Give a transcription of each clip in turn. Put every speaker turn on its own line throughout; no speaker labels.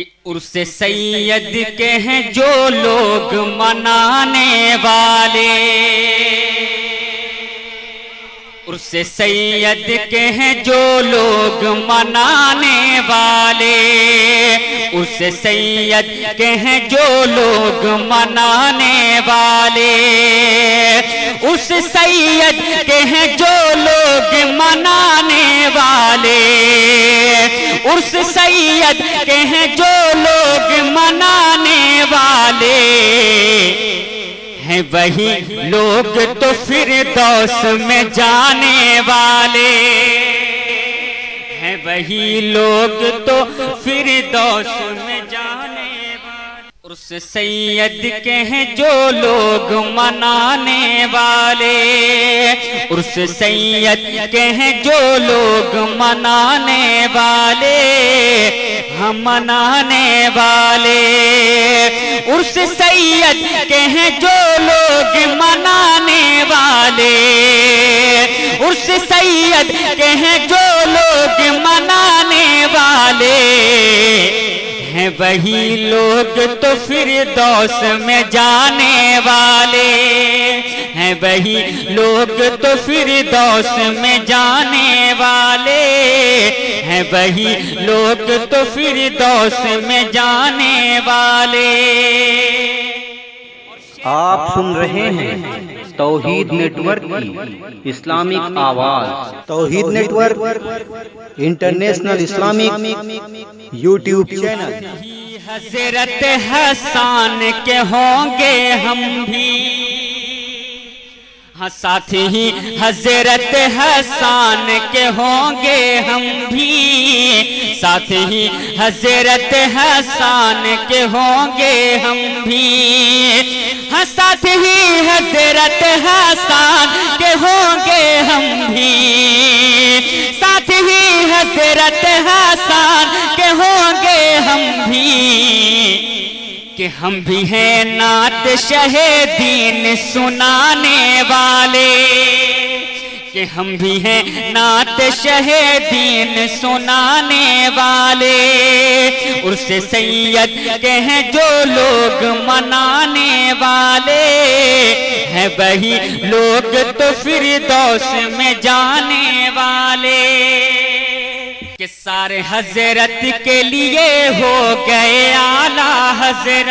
کہ عرس سید کے ہیں جو لوگ منانے والے، عرس سید کے ہیں جو لوگ منانے والے، عرس سید کے ہیں جو لوگ منانے والے، عرس سید کے ہیں جو لوگ منانے والے، عرس سید کے ہیں جو لوگ منانے والے، ہیں وہی لوگ تو فردوس میں جانے والے، ہیں وہی لوگ تو فردوس میں جانے والے، عرس سید کے ہیں جو لوگ منانے والے، عرس سید کے ہیں جو لوگ منانے والے، ہم منانے والے، عرس سید کے ہیں جو لوگ منانے والے، عرس سید کے ہیں جو لوگ منانے والے، ہیں وہی لوگ تو فردوس میں جانے والے، ہیں وہی لوگ تو فردوس میں جانے والے، ہیں وہی لوگ تو فردوس میں جانے والے۔
آپ سن رہے ہیں توحید نیٹ ورک کی اسلامک آواز۔ Tawheed network international Islamic YouTube channel.
حضرت حسان کے ہوں گے ہم بھی، ہاں ساتھ ہی حضرت حسان کے ہوں گے ہم بھی، ساتھ ہی حضرت حسان کے ہوں گے ہم بھی، ہاں ساتھ ہی حضرت حسان کے ہوں گے ہم بھی، ساتھ ہی حضرت حسان کے ہوں گے ہم بھی، کہ ہم بھی ہیں نعت شہ دین سنانے والے، کہ ہم بھی ہیں نعت شہ دین سنانے والے، عرس سید کے ہیں جو لوگ منانے والے، ہیں وہی لوگ تو فردوس میں جانے والے، کہ سارے حضرت کے لیے ہو گئے اعلیٰ حضرت،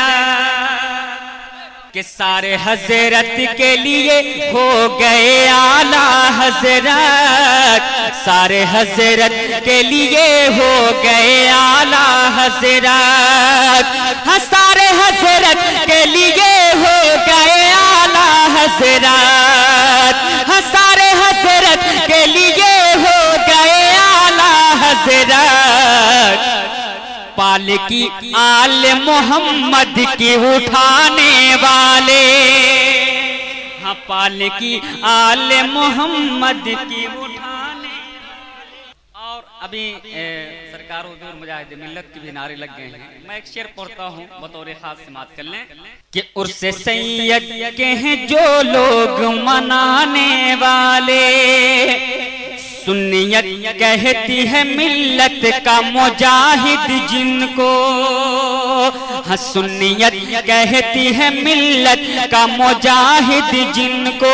کہ سارے حضرت کے لیے ہو گئے اعلیٰ حضرت، سارے حضرت کے لیے ہو گئے اعلیٰ حضرت، ہاں سارے حضرت کے لیے ہو گئے اعلیٰ حضرت، ہاں سارے حضرت کے لیے ہو گئے اعلیٰ حضرت، پالکی آل محمد کی اٹھانے والے، ہاں پالکی آل محمد کی اٹھانے، اور ابھی سرکار حضور مجاہد ملت کے بھی نعرے لگ گئے ہیں، میں ایک شعر پڑھتا ہوں بطور خاص سماعت کر لیں، کہ عرس سید کے ہیں جو لوگ منانے والے، سنیت کہتی ہے ملت کا مجاہد جن کو، ہاں سنیت کہتی ہے ملت کا مجاہد جن کو،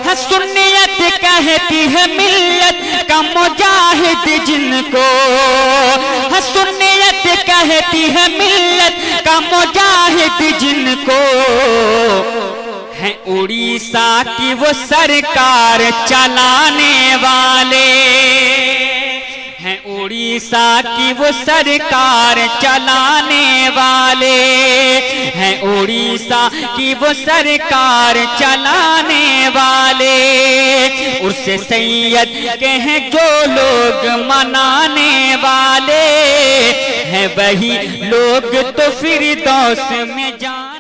ہاں سنیت کہتی ہے ملت کا مجاہد جن کو، ہاں سنیت کہتی ہے ملت کا مجاہد جن کو، ہیں اڑیسہ کی وہ سرکار چلانے والے، ہیں اڑیسہ کی وہ سرکار چلانے والے، ہیں اڑیسہ کی وہ سرکار چلانے والے، عرس سید کے ہیں جو لوگ منانے والے، ہیں وہی لوگ تو فردوس میں جانے